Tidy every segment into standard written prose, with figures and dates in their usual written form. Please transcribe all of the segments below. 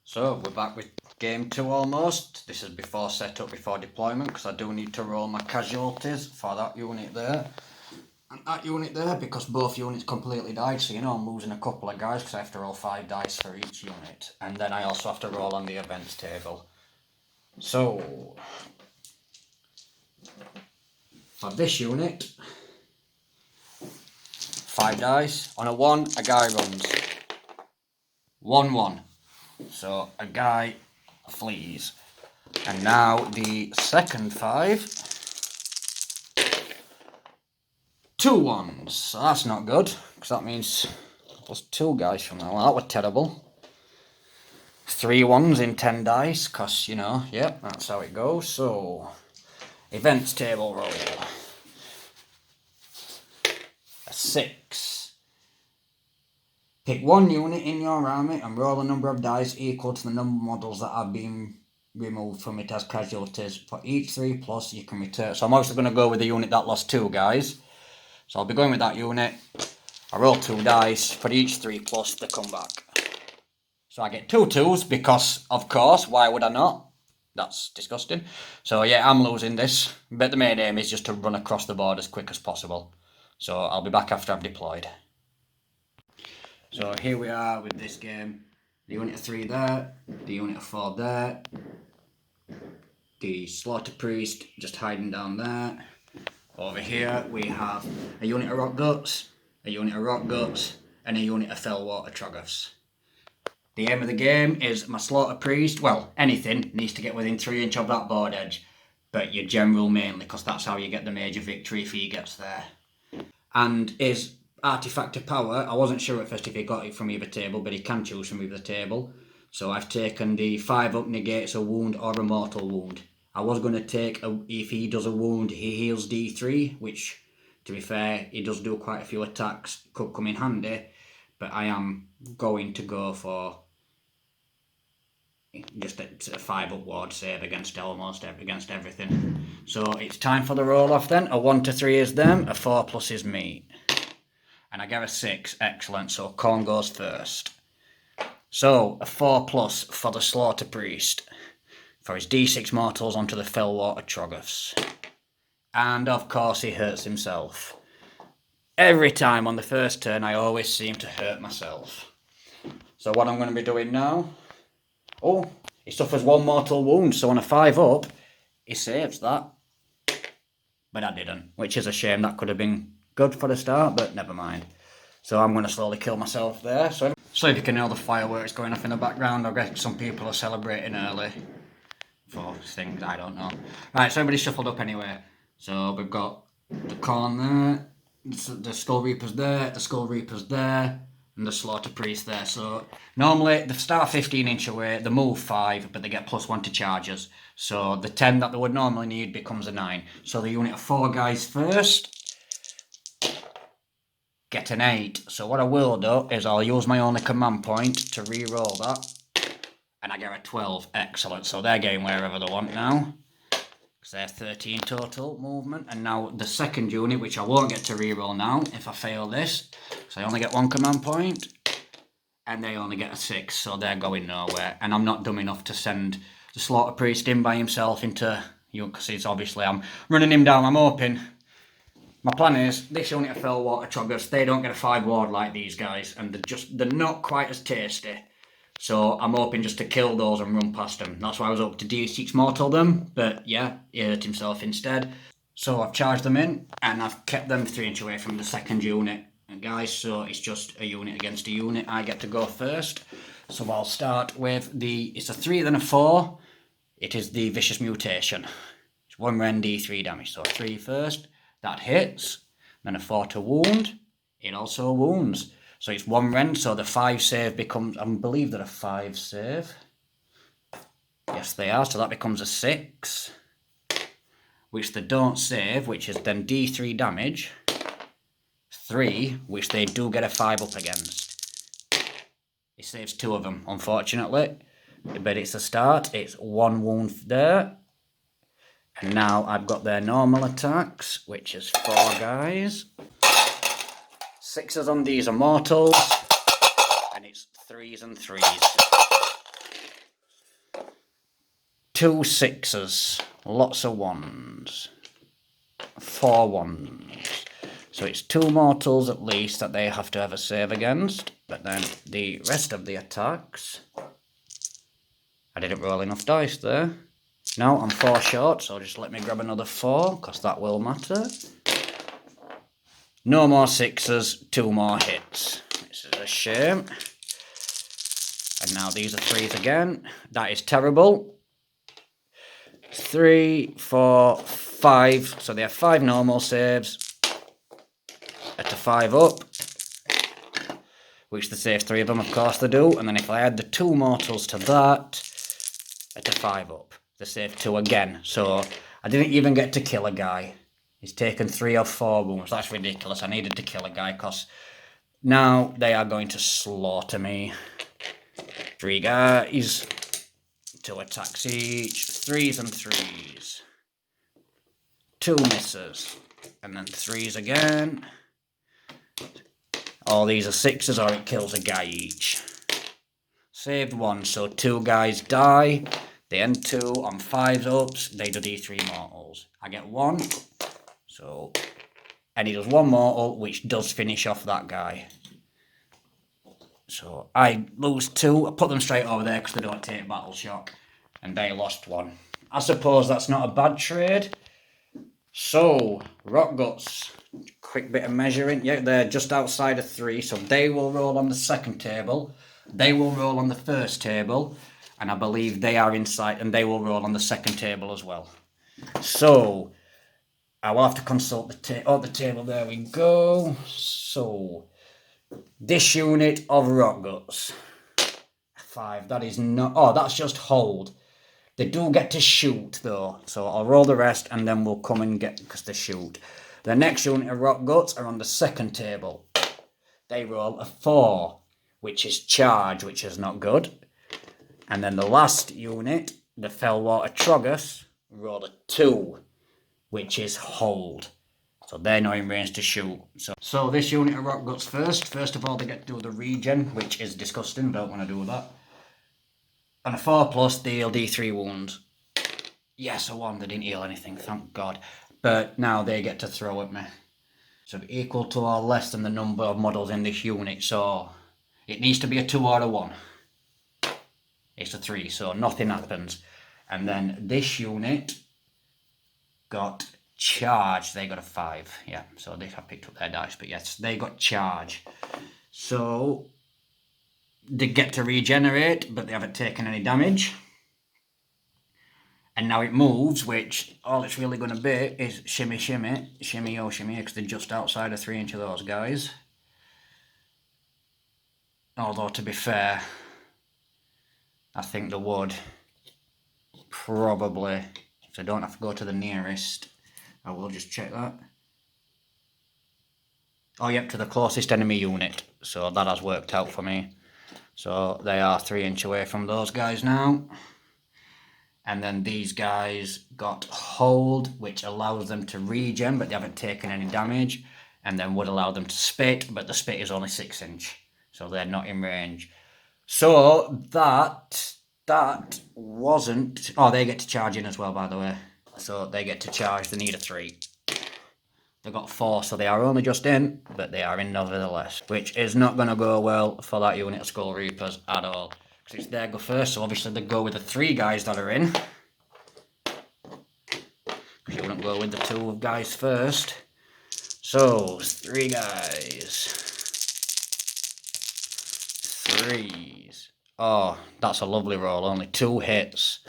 So we're back with game 2 almost. This is before setup, before deployment, because I do need to roll my casualties for that unit there and that unit there, because both units completely died. So you know I'm losing a couple of guys because I have to roll 5 dice for each unit, and then I also have to roll on the events table. So for this unit, 5 dice. On a 1, a guy runs. 1-1. So a guy flees. And now the second 5. 2 1s. So that's not good, because that means plus 2 guys from now. Well, that was terrible. 3 1s in 10 dice, because, you know, yep, that's how it goes. So, events table roll. A 6. Pick one unit in your army and roll a number of dice equal to the number of models that have been removed from it as casualties. For each 3 plus, you can return. So I'm also going to go with the unit that lost 2 guys. So I'll be going with that unit. I roll 2 dice. For each 3 plus, they come back. So I get 2 2s because, of course, why would I not? That's disgusting. So yeah, I'm losing this. But the main aim is just to run across the board as quick as possible. So I'll be back after I've deployed. So here we are with this game. The unit of 3 there, the unit of 4 there, the Slaughter Priest just hiding down there. Over here we have a unit of Rock Guts, a unit of Rock Guts, and a unit of Fellwater Trogoths. The aim of the game is my Slaughter Priest, well, anything, needs to get within 3 inches of that board edge, but your general mainly, because that's how you get the major victory if he gets there. And his artifact of power, I wasn't sure at first if he got it from either table, but he can choose from either table. So I've taken the 5 up negates a wound or a mortal wound. I was going to take, if he does a wound, he heals D3, which, to be fair, he does do quite a few attacks, could come in handy, but I am going to go for just a 5 up ward save against against everything. So it's time for the roll off then. A 1 to 3 is them, a 4 plus is me. And I get a 6, excellent, so Corn goes first. So, a 4 plus for the Slaughter Priest, for his D6 mortals onto the Fellwater Trogoths. And of course he hurts himself. Every time on the first turn I always seem to hurt myself. So what I'm going to be doing now, oh, he suffers 1 mortal wound, so on a 5 up, he saves that. But I didn't, which is a shame. That could have been good for the start, but never mind. So I'm going to slowly kill myself there. So if you can hear the fireworks going off in the background, I guess some people are celebrating early for things, I don't know. Right, so everybody's shuffled up anyway. So we've got the Corn there, the Skull Reaper's there, the Skull Reaper's there, and the Slaughter Priest there. So normally they start 15 inch away, they move 5, but they get +1 to charges. So the 10 that they would normally need becomes a 9. So the unit of 4 guys first get an 8. So what I will do is I'll use my only command point to re-roll that. And I get a 12. Excellent. So they're getting wherever they want now. Because they're 13 total movement. And now the second unit, which I won't get to re-roll now if I fail this. So I only get 1 command point. And they only get a 6. So they're going nowhere. And I'm not dumb enough to send the Slaughter Priest in by himself into... Because it's obviously I'm running him down. I'm hoping... My plan is, this unit of Fellwater Trogoths, they don't get a 5 ward like these guys, and they're not quite as tasty. So I'm hoping just to kill those and run past them. That's why I was hoping to D6 mortal them, but yeah, he hurt himself instead. So I've charged them in, and I've kept them 3 inches away from the second unit. And guys, so it's just a unit against a unit. I get to go first. So I'll start with it's a 3 then a 4. It is the Vicious Mutation. It's 1 Ren D3 damage, so 3 first. That hits, then a 4 to wound, it also wounds. So it's 1 rend, so the 5 save becomes, I believe they're a 5 save. Yes, they are, so that becomes a 6. Which they don't save, which is then D3 damage. 3, which they do get a 5 up against. He saves 2 of them, unfortunately. But it's a start, it's 1 wound there. And now I've got their normal attacks, which is 4 guys. 6s on these are mortals, and it's 3s and 3s. 2 6s, lots of 1s, 4 1s. So it's 2 mortals at least that they have to have a save against. But then the rest of the attacks, I didn't roll enough dice there. No, I'm 4 short, so just let me grab another 4, because that will matter. No more 6s, 2 more hits. This is a shame. And now these are 3s again. That is terrible. 3, 4, 5. So they have 5 normal saves. At a 5 up. Which they save 3 of them, of course they do. And then if I add the 2 mortals to that, at a 5 up. They save 2 again. So I didn't even get to kill a guy. He's taken 3 or 4 wounds. That's ridiculous. I needed to kill a guy because now they are going to slaughter me. 3 guys. 2 attacks each. 3s and 3s. 2 misses. And then 3s again. All these are 6s or it kills a guy each. Saved 1, so 2 guys die. They end 2 on 5s ups. They do D3 mortals. I get 1. So, and he does 1 mortal, which does finish off that guy. So I lose 2. I put them straight over there because they don't take battle shock. And they lost 1. I suppose that's not a bad trade. So, Rock Guts. Quick bit of measuring. Yeah, they're just outside of 3. So they will roll on the second table. They will roll on the first table. And I believe they are inside. And they will roll on the second table as well. So I will have to consult the table. There we go. So this unit of Rock Guts. 5. That is not... Oh, that's just hold. They do get to shoot though. So I'll roll the rest and then we'll come and get... Because they shoot. The next unit of Rock Guts are on the second table. They roll a 4. Which is charge, which is not good. And then the last unit, the Fellwater Trogus, roll a 2. Which is hold. So they're not in range to shoot. So this unit of Rock Guts first. First of all, they get to do the regen, which is disgusting. Don't want to do that. And a 4+, they heal D3 wounds. Yes, a 1. They didn't heal anything, thank God. But now they get to throw at me. So equal to or less than the number of models in this unit. So it needs to be a 2 or a 1. It's a 3, so nothing happens. And then this unit got charge. They got a 5. Yeah, so they have picked up their dice. But yes, they got charge. So they get to regenerate, but they haven't taken any damage. And now it moves, which all it's really going to be is shimmy, shimmy, shimmy, oh, shimmy, because they're just outside of 3 inch of those guys. Although, to be fair, I think they would probably, if they don't have to go to the nearest, I will just check that. Oh, yep, to the closest enemy unit. So that has worked out for me. So they are 3 inch away from those guys now. And then these guys got hold, which allows them to regen, but they haven't taken any damage. And then would allow them to spit, but the spit is only 6 inch. So they're not in range. So that wasn't... Oh, they get to charge in as well, by the way. So they get to charge. They need a 3. They got 4, so they are only just in, but they are in nevertheless. Which is not going to go well for that unit of Skull Reapers at all. Because it's their go first, so obviously they go with the 3 guys that are in. Because you wouldn't go with the 2 guys first. So, 3 guys. 3s. Oh, that's a lovely roll. Only 2 hits.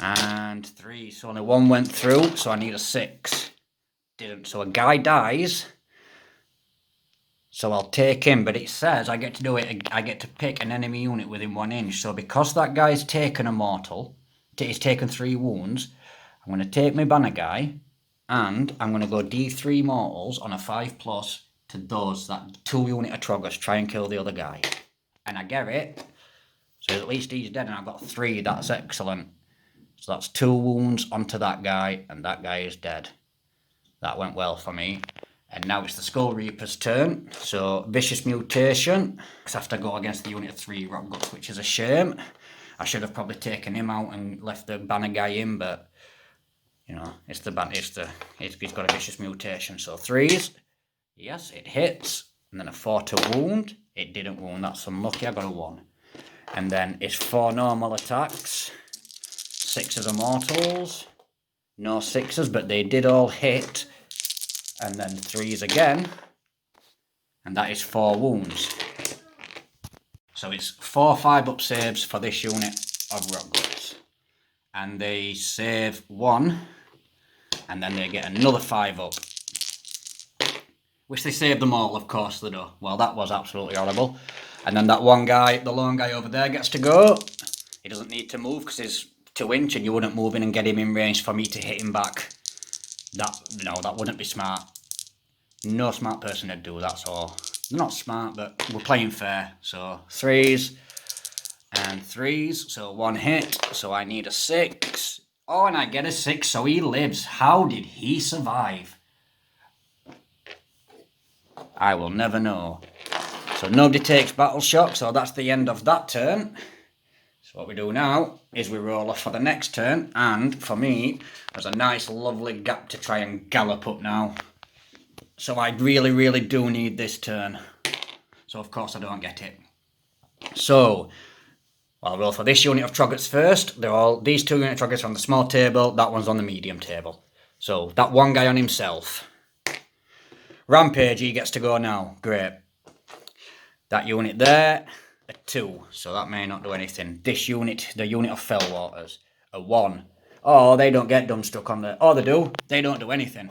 And 3. So only 1 went through, so I need a 6. Didn't. So a guy dies. So I'll take him, but it says I get to do it. I get to pick an enemy unit within 1 inch. So because that guy's taken a mortal, he's taken 3 wounds, I'm going to take my banner guy, and I'm going to go D3 mortals on a 5+ to those, that 2 unit of Troggers, try and kill the other guy. And I get it. So at least he's dead, and I've got 3. That's excellent. So that's 2 wounds onto that guy, and that guy is dead. That went well for me. And now it's the Skull Reaper's turn. So, Vicious Mutation. Because I have to go against the unit of 3 Rock Guts, which is a shame. I should have probably taken him out and left the banner guy in, but you know, he's got a vicious mutation. So 3s, yes, it hits, and then a 4 to wound. It didn't wound, that's unlucky, I got a 1. And then it's 4 normal attacks, 6 of mortals, no 6s, but they did all hit, and then 3s again, and that is 4 wounds. So it's 4 5-up saves for this unit of rock guts. And they save 1, and then they get another 5-up. Which they save them all, of course they do. Well, that was absolutely horrible. And then that one guy, the lone guy over there, gets to go. He doesn't need to move because he's 2 inch, and you wouldn't move in and get him in range for me to hit him back. That wouldn't be smart. No smart person would do that, so they're not smart, but we're playing fair. So 3s and 3s, so 1 hit, so I need a 6. Oh, and I get a 6, so he lives. How did he survive? I will never know. So nobody takes battle shock, so that's the end of that turn. So what we do now is we roll off for the next turn, and for me, there's a nice lovely gap to try and gallop up now. So I really, really do need this turn. So of course I don't get it. So I'll roll for this unit of Troggots first. These 2 unit Troggots are on the small table, that one's on the medium table. So that one guy on himself. Rampage, he gets to go now. Great. That unit there, a 2, so that may not do anything. This unit, the unit of Fellwaters, a 1. Oh, they don't get done stuck on there. Oh, they do. They don't do anything.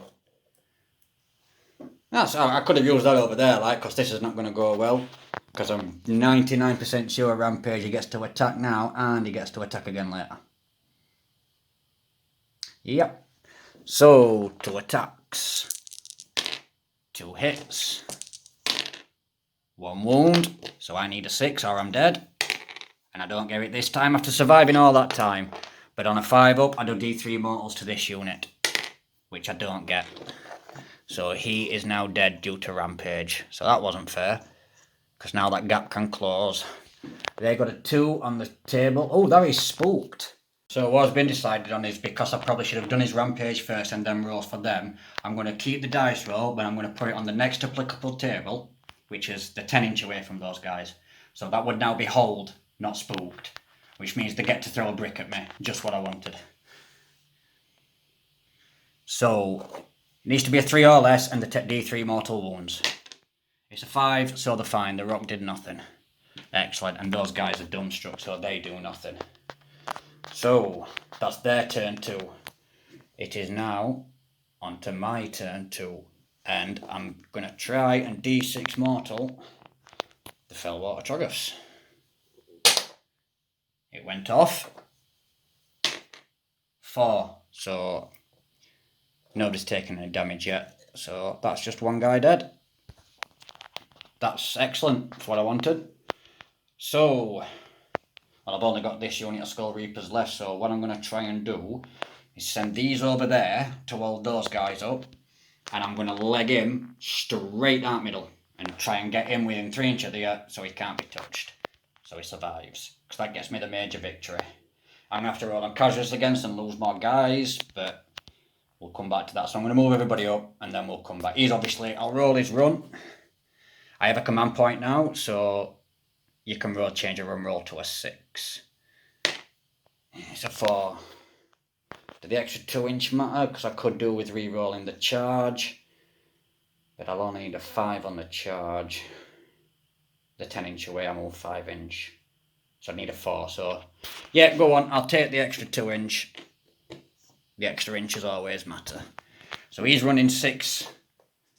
I could have used that over there, like, because this is not going to go well. Because I'm 99% sure Rampage, he gets to attack now, and he gets to attack again later. Yep. So, 2 attacks. 2 hits. 1 wound. So I need a 6 or I'm dead. And I don't get it this time after surviving all that time. But on a 5-up, I do D3 mortals to this unit. Which I don't get. So he is now dead due to Rampage. So that wasn't fair. Because now that gap can close. They got a 2 on the table. Oh, that is spooked. So what's been decided on is, because I probably should have done his Rampage first and then rolls for them, I'm going to keep the dice roll, but I'm going to put it on the next applicable table, which is the 10 inch away from those guys. So that would now be hold, not spooked. Which means they get to throw a brick at me. Just what I wanted. So it needs to be a 3 or less, and the D3 mortal wounds. It's a 5, so they're fine. The rock did nothing. Excellent. And those guys are dumbstruck, so they do nothing. So that's their turn 2. It is now on to my turn 2. And I'm going to try and D6 mortal the Fellwater Troggoths. It went off. 4. So nobody's taken any damage yet. So that's just 1 guy dead. That's excellent. That's what I wanted. So, well, I've only got this unit of Skull Reapers left, so what I'm going to try and do is send these over there to hold those guys up, and I'm going to leg him straight out middle and try and get him within 3 inches of the earth so he can't be touched, so he survives, because that gets me the major victory. I'm going to have to roll on casualties against and lose more guys, but we'll come back to that. So I'm going to move everybody up, and then we'll come back. I'll roll his run. I have a command point now, so you can change a run roll to a 6. It's a 4. Do the extra 2 inch matter? Because I could do with re-rolling the charge. But I'll only need a 5 on the charge. The 10 inch away, I move 5 inch. So I need a 4. So, yeah, go on. I'll take the extra 2 inch. The extra inches always matter. So he's running 6.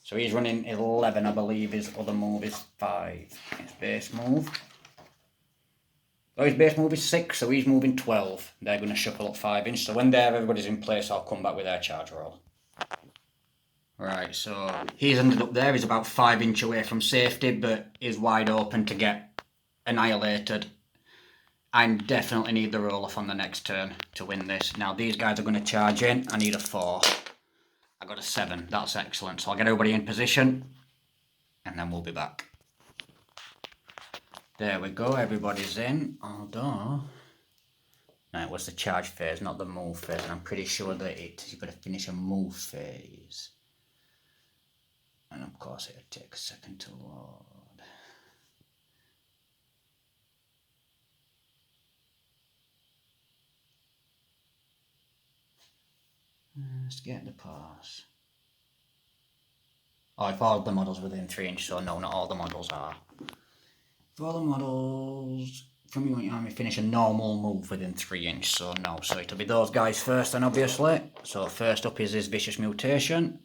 So he's running 11, I believe. His other move is 5. His base move. Oh, his base move is 6, so he's moving 12. They're going to shuffle up 5 inch. So when everybody's in place, I'll come back with their charge roll. Right, so he's ended up there. He's about 5 inch away from safety, but is wide open to get annihilated. I definitely need the roll off on the next turn to win this. Now, these guys are going to charge in. I need a 4. I got a 7. That's excellent. So I'll get everybody in position, and then we'll be back. There we go. Everybody's in. Although No, it was the charge phase, not the move phase, and I'm pretty sure that you've got to finish a move phase. And of course it'll take a second to load. Let's get the pass. Oh, if all the models within 3 inches, so no, not all the models are. If all the models from your army finish a normal move within 3 inches, so no. So it'll be those guys first then, obviously. So first up is this Vicious Mutation.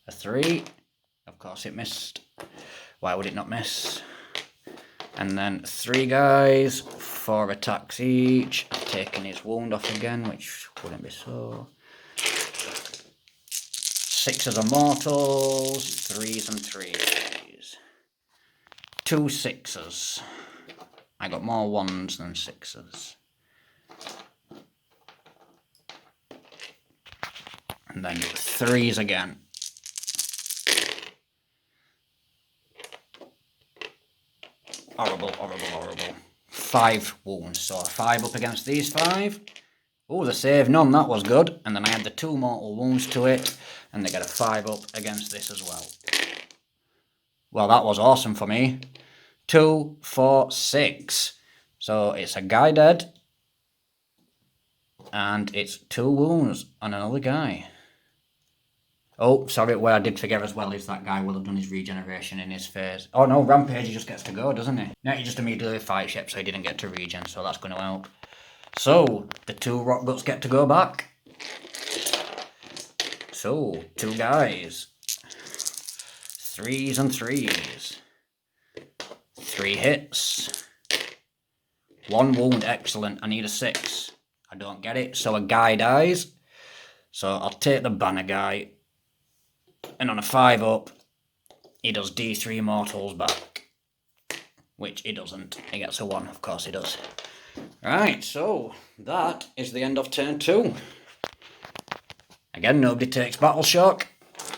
A 3. Of course it missed. Why would it not miss? And then 3 guys, 4 attacks each. Taking his wound off again, which wouldn't be so. 6s are mortals, 3s and 3s. 2 6s. I got more 1s than 6s. And then 3s again. Horrible, horrible, horrible. 5 wounds, so a 5 up against these 5. Oh, the save, none, that was good. And then I had the 2 mortal wounds to it, and they get a 5 up against this as well. Well, that was awesome for me. 2, 4, 6. So it's a guy dead, and it's 2 wounds on another guy. Oh, sorry, what I did forget as well is that guy will have done his regeneration in his phase. Oh no, Rampage, he just gets to go, doesn't he? No, he just immediately fights Shep, so he didn't get to regen, so that's going to help. So, the 2 rock guts get to go back. So, 2 guys. 3s and 3s. 3 hits. 1 wound, excellent. I need a 6. I don't get it, so a guy dies. So I'll take the banner guy. And on a 5 up, he does D3 mortals back. Which he doesn't. He gets a 1, of course he does. Right, so that is the end of turn 2. Again, nobody takes battle shock.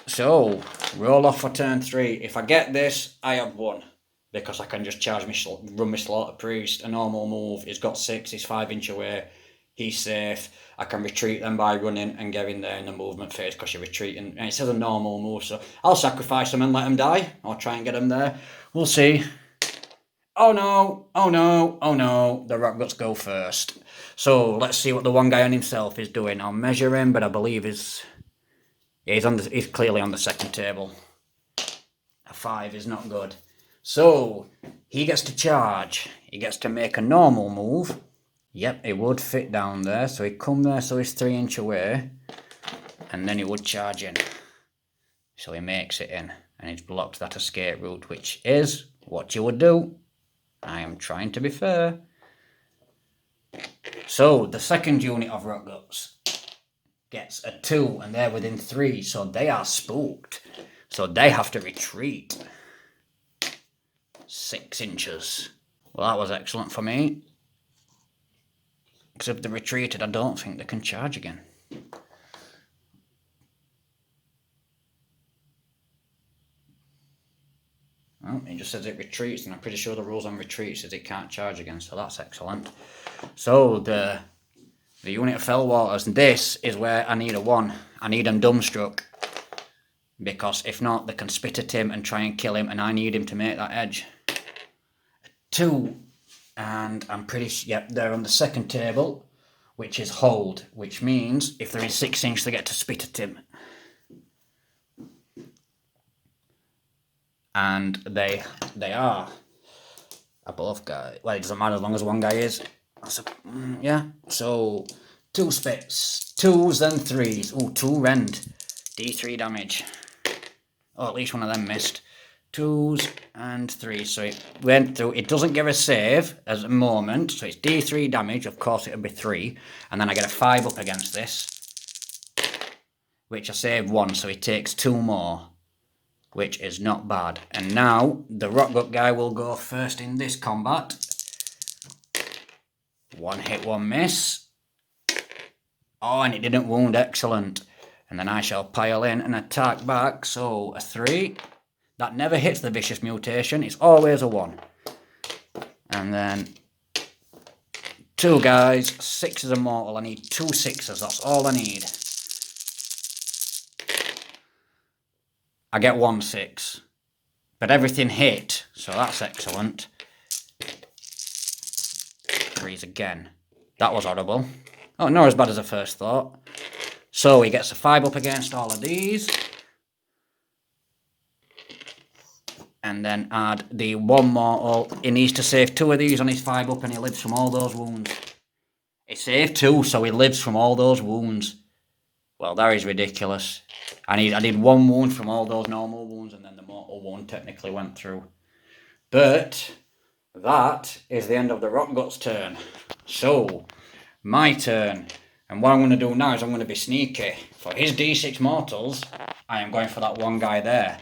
So, roll off for turn 3. If I get this, I have won. Because I can just charge run my Slaughter Priest, a normal move. He's got 6, he's 5 inch away. He's safe. I can retreat them by running and getting there in the movement phase because you're retreating. And it says a normal move, so I'll sacrifice them and let them die. Or try and get them there. We'll see. Oh no, oh no, oh no, the rock guts go first. So let's see what the one guy on himself is doing. I'll measure him, but I believe he's clearly on the second table. A 5 is not good. So he gets to charge. He gets to make a normal move. Yep, it would fit down there. So he'd come there, so he's 3 inch away. And then he would charge in. So he makes it in. And he's blocked that escape route, which is what you would do. I am trying to be fair. So, the second unit of Rock Guts gets a 2, and they're within 3, so they are spooked. So they have to retreat. 6 inches. Well, that was excellent for me. Because if they retreated, I don't think they can charge again. Well, it just says it retreats, and I'm pretty sure the rules on retreats is it can't charge again, so that's excellent. So, the unit of Fellwaters, this is where I need a 1. I need him dumbstruck. Because if not, they can spit at him and try and kill him, and I need him to make that edge. 2, and I'm pretty yep, they're on the second table, which is hold, which means if they're in 6 inch, they get to spit at him. And they are above guy. Well, it doesn't matter as long as one guy is. Yeah. So 2 spits, 2s then 3s. Oh, 2 rend, D3 damage. Oh, at least one of them missed. 2s and 3s. So it went through. It doesn't give a save at the moment. So it's D3 damage. Of course, it'll be 3. And then I get a 5 up against this, which I saved 1. So he takes 2 more, which is not bad. And now the Rockgut guy will go first in this combat. 1 hit, 1 miss. Oh, and it didn't wound, excellent. And then I shall pile in and attack back. So a 3. That never hits the Vicious Mutation. It's always a 1. And then 2 guys, 6 is a mortal. I need 2 6s, that's all I need. I get 1 6. But everything hit, so that's excellent. 3s again. That was horrible. Oh, not as bad as I first thought. So he gets a 5 up against all of these. And then add the 1 mortal. He needs to save 2 of these on his 5 up and he lives from all those wounds. He saved 2, so he lives from all those wounds. Well, that is ridiculous. I did 1 wound from all those normal wounds, and then the mortal wound technically went through. But that is the end of the Rock Gut's turn. So, my turn. And what I'm going to do now is I'm going to be sneaky. For his D6 mortals, I am going for that 1 guy there.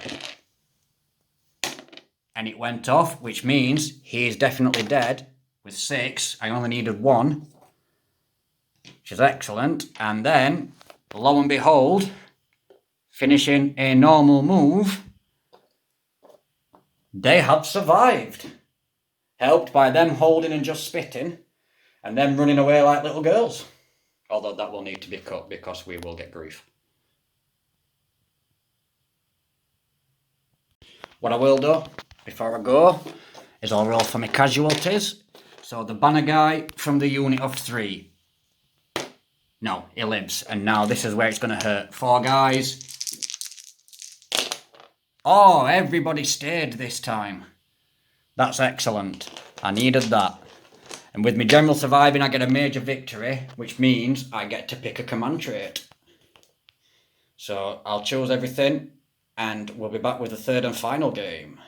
And it went off, which means he is definitely dead. With 6, I only needed 1. Which is excellent. And then, lo and behold, finishing a normal move, they have survived. Helped by them holding and just spitting, and them running away like little girls. Although that will need to be cut because we will get grief. What I will do, before I go, is I'll roll for my casualties. So the banner guy from the unit of 3. No, he lives. And now this is where it's going to hurt. 4 guys. Oh, everybody stayed this time. That's excellent. I needed that. And with my general surviving, I get a major victory, which means I get to pick a command trait. So I'll choose everything, and we'll be back with the 3rd and final game.